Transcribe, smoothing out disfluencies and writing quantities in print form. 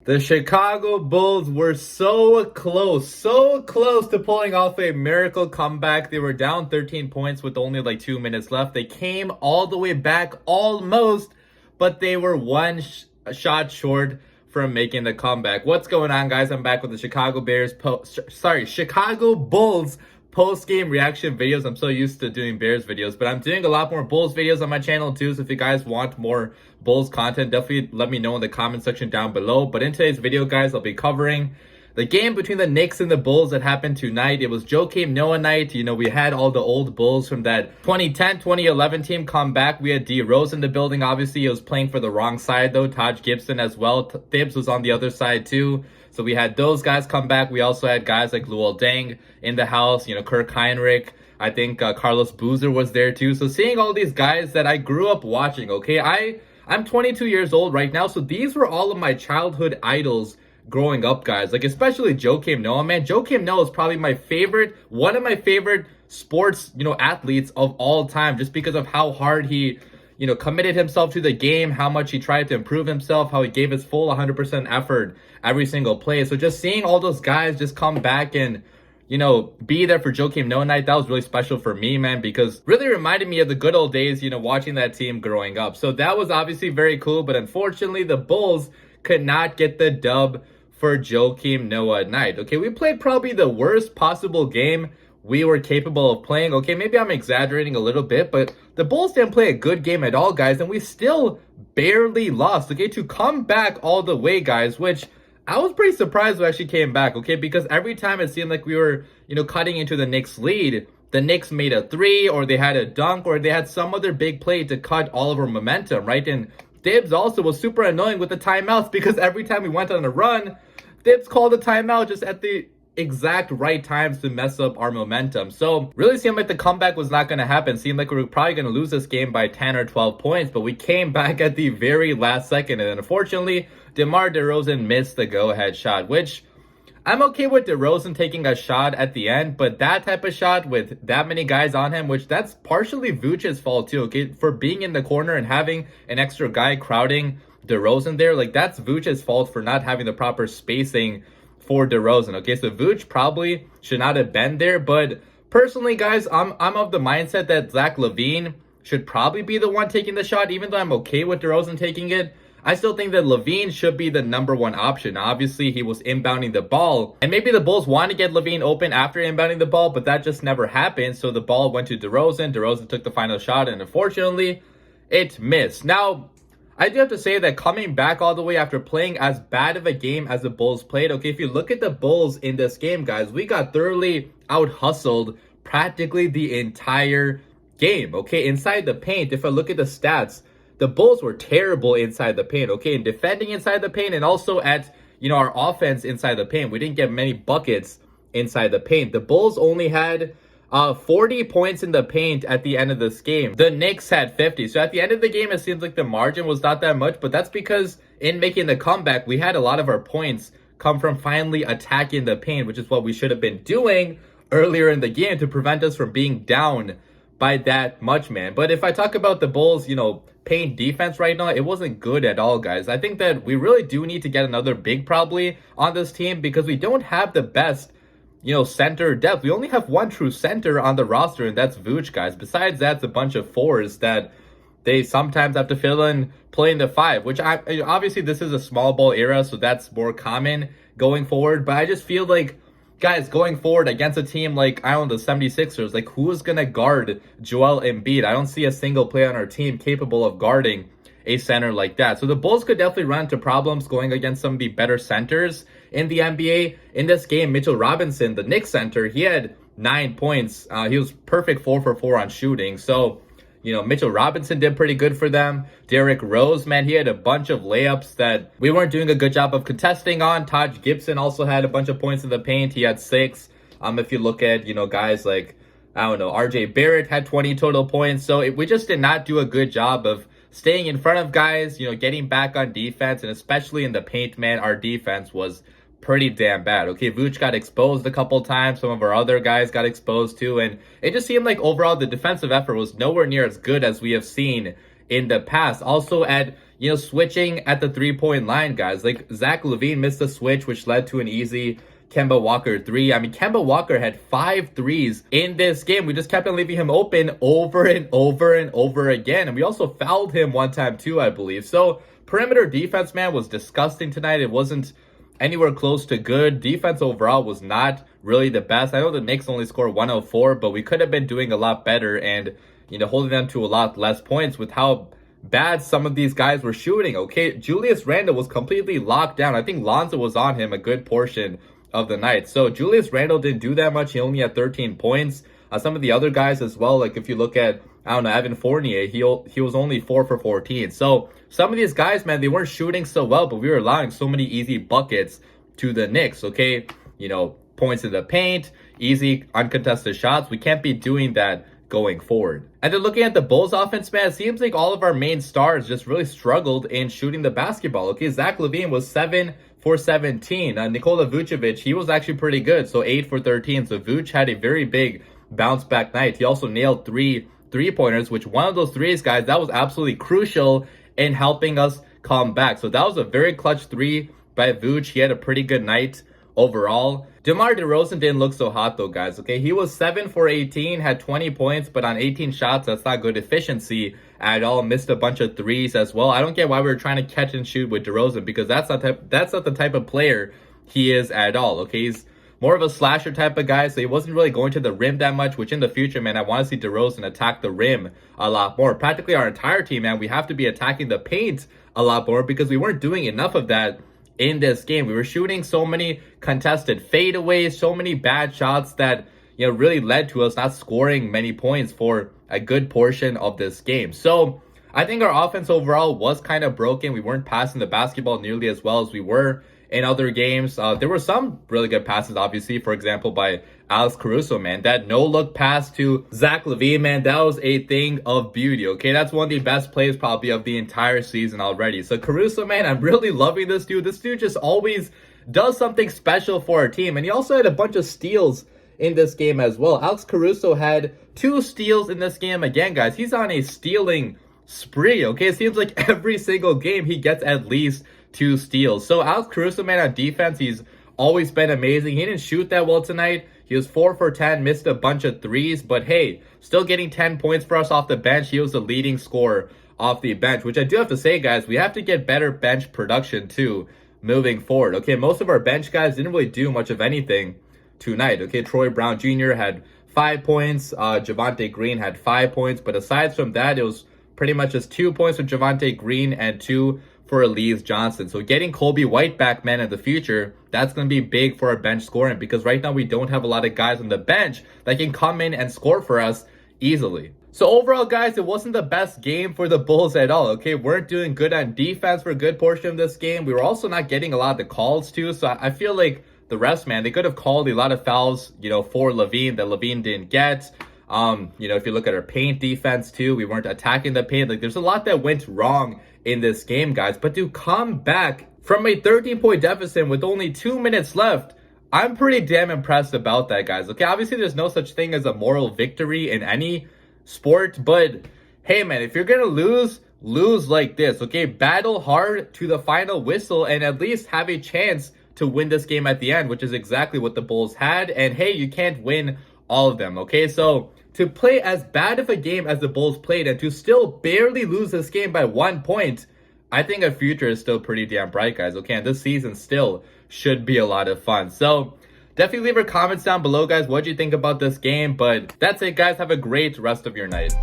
The Chicago Bulls were so close to pulling off a miracle comeback. They were down 13 points with only like 2 minutes left. They came all the way back almost, but they were one shot short from making the comeback. What's going on, guys? I'm back with the Chicago Bulls post-game reaction videos. I'm so used to doing Bears videos, but I'm doing a lot more Bulls videos on my channel too. So if you guys want more Bulls content, definitely let me know in the comment section down below. But in today's video, guys, I'll be covering the game between the Knicks and the Bulls that happened tonight. It was Joakim Noah night. You know, we had all the old Bulls from that 2010-2011 team come back. We had Derozen in the building. Obviously, he was playing for the wrong side, though. Taj Gibson as well. Thibs was on the other side, too. So we had those guys come back. We also had guys like Luol Deng in the house. You know, Kirk Heinrich. I think Carlos Boozer was there, too. So seeing all these guys that I grew up watching, okay? I'm 22 years old right now. So these were all of my childhood idols growing up, guys. Like, especially Joakim Noah, man. Joakim Noah is probably one of my favorite sports, athletes of all time, just because of how hard he, committed himself to the game, how much he tried to improve himself, how he gave his full 100% effort every single play. So just seeing all those guys just come back and, be there for Joakim Noah night, that was really special for me, man, because really reminded me of the good old days, watching that team growing up. So that was obviously very cool, but unfortunately the Bulls could not get the dub for Joakim Noah night. Okay, we played probably the worst possible game we were capable of playing. Okay, maybe I'm exaggerating a little bit, but the Bulls didn't play a good game at all, guys, and we still barely lost. Okay, to come back all the way, guys, which I was pretty surprised we actually came back, okay, because every time it seemed like we were, cutting into the Knicks lead, the Knicks made a three, or they had a dunk, or they had some other big play to cut all of our momentum, right? And Thibs also was super annoying with the timeouts, because every time we went on a run, Thibs called a timeout just at the exact right times to mess up our momentum. So really seemed like the comeback was not going to happen. Seemed like we were probably going to lose this game by 10 or 12 points, but we came back at the very last second. And unfortunately, Demar Derozen missed the go-ahead shot, which I'm okay with Derozen taking a shot at the end, but that type of shot with that many guys on him, which that's partially Vucevic's fault too, okay? For being in the corner and having an extra guy crowding Derozen there, like that's Vucevic's fault for not having the proper spacing for Derozen. Okay, so Vucevic probably should not have been there, but personally, guys, I'm of the mindset that Lavine should probably be the one taking the shot. Even though I'm okay with Derozen taking it, I still think that Lavine should be the number one option. Now, obviously, he was inbounding the ball, and maybe the Bulls want to get Lavine open after inbounding the ball, but that just never happened. So the ball went to Derozen. Derozen took the final shot, and unfortunately, it missed. Now, I do have to say that coming back all the way after playing as bad of a game as the Bulls played, okay, if you look at the Bulls in this game, guys, we got thoroughly out-hustled practically the entire game, okay? Inside the paint, if I look at the stats, the Bulls were terrible inside the paint, okay? And defending inside the paint and also at, our offense inside the paint. We didn't get many buckets inside the paint. The Bulls only had 40 points in the paint at the end of this game. The Knicks had 50. So at the end of the game, it seems like the margin was not that much, but that's because in making the comeback, we had a lot of our points come from finally attacking the paint, which is what we should have been doing earlier in the game to prevent us from being down by that much, man. But if I talk about the Bulls, paint defense right now, it wasn't good at all, guys. I think that we really do need to get another big probably on this team because we don't have the best center depth. We only have one true center on the roster, and that's Vucevic, guys. Besides that, it's a bunch of fours that they sometimes have to fill in playing the five, which obviously this is a small ball era, so that's more common going forward. But I just feel like, guys, going forward against a team like, I don't know, the 76ers, like who's going to guard Joel Embiid? I don't see a single player on our team capable of guarding a center like that. So the Bulls could definitely run into problems going against some of the better centers in the NBA. In this game, Mitchell Robinson, the Knicks center, he had 9 points. He was perfect 4 for 4 on shooting. So, Mitchell Robinson did pretty good for them. Derrick Rose, man, he had a bunch of layups that we weren't doing a good job of contesting on. Taj Gibson also had a bunch of points in the paint. He had 6. If you look at, guys like, I don't know, RJ Barrett had 20 total points. So we just did not do a good job of staying in front of guys, getting back on defense, and especially in the paint, man, our defense was pretty damn bad. Okay, Vooch got exposed a couple times. Some of our other guys got exposed too. And it just seemed like overall the defensive effort was nowhere near as good as we have seen in the past. Also at, switching at the 3-point line, guys. Like Zach Lavine missed a switch, which led to an easy Kemba Walker 3. I mean, Kemba Walker had 5 threes in this game. We just kept on leaving him open over and over and over again. And we also fouled him one time too, I believe. So perimeter defense, man, was disgusting tonight. It wasn't anywhere close to good. Defense overall was not really the best. I know the Knicks only scored 104, but we could have been doing a lot better and, holding them to a lot less points with how bad some of these guys were shooting. Okay, Julius Randle was completely locked down. I think Lonzo was on him a good portion of the night. So Julius Randle didn't do that much. He only had 13 points. Some of the other guys as well, like if you look at, Evan Fournier, he was only 4 for 14. So some of these guys, man, they weren't shooting so well, but we were allowing so many easy buckets to the Knicks, okay? Points in the paint, easy uncontested shots. We can't be doing that going forward. And then looking at the Bulls offense, man, it seems like all of our main stars just really struggled in shooting the basketball. Okay, Zach Lavine was 7 for 17. Nikola Vucevic, he was actually pretty good, so 8 for 13. So Vuce had a very big bounce back night. He also nailed 3 3-pointers, which one of those threes, guys, that was absolutely crucial in helping us come back. So that was a very clutch 3 by Vuce. He had a pretty good night overall. Demar Derozen didn't look so hot though, guys. Okay, he was 7 for 18, had 20 points, but on 18 shots, that's not good efficiency at all. Missed a bunch of threes as well. I don't get why we were trying to catch and shoot with Derozen, because that's not the type of player he is at all. Okay, he's more of a slasher type of guy, so he wasn't really going to the rim that much, which in the future, man, I want to see Derozen attack the rim a lot more. Practically our entire team, man, we have to be attacking the paint a lot more because we weren't doing enough of that in this game. We were shooting so many contested fadeaways, so many bad shots that, really led to us not scoring many points for a good portion of this game. So I think our offense overall was kind of broken. We weren't passing the basketball nearly as well as we were in other games. There were some really good passes, obviously, for example, by Alex Caruso, man. That no-look pass to Zach Lavine, man, that was a thing of beauty, okay? That's one of the best plays probably of the entire season already. So Caruso, man, I'm really loving this dude. This dude just always does something special for our team. And he also had a bunch of steals in this game as well. Alex Caruso had 2 steals in this game. Again, guys, he's on a stealing spree, okay? It seems like every single game he gets at least 2 steals. So Alex Caruso, man, on defense, he's always been amazing. He didn't shoot that well tonight. He was 4 for 10, missed a bunch of threes, but hey, still getting 10 points for us off the bench. He was the leading scorer off the bench, which I do have to say, guys, we have to get better bench production too moving forward. Okay, most of our bench guys didn't really do much of anything tonight. Okay, Troy Brown Jr. had 5 points. Javonte Green had 5 points, but aside from that, it was pretty much just 2 points for Javonte Green and 2 for Elise Johnson. So getting Kobe White back, man, in the future, that's going to be big for our bench scoring, because right now we don't have a lot of guys on the bench that can come in and score for us easily. So overall, guys, it wasn't the best game for the Bulls at all, okay? Weren't doing good on defense for a good portion of this game. We were also not getting a lot of the calls too, so I feel like the refs, man, they could have called a lot of fouls, for Lavine that Lavine didn't get. If you look at our paint defense too, we weren't attacking the paint. Like, there's a lot that went wrong in this game, guys. But to come back from a 13-point deficit with only 2 minutes left, I'm pretty damn impressed about that, guys. Okay, obviously there's no such thing as a moral victory in any sport, but hey, man, if you're gonna lose like this, okay? Battle hard to the final whistle and at least have a chance to win this game at the end, which is exactly what the Bulls had. And hey, you can't win all of them, okay? So to play as bad of a game as the Bulls played and to still barely lose this game by 1 point, I think our future is still pretty damn bright, guys, okay? And this season still should be a lot of fun. So definitely leave your comments down below, guys. What do you think about this game? But that's it, guys. Have a great rest of your night.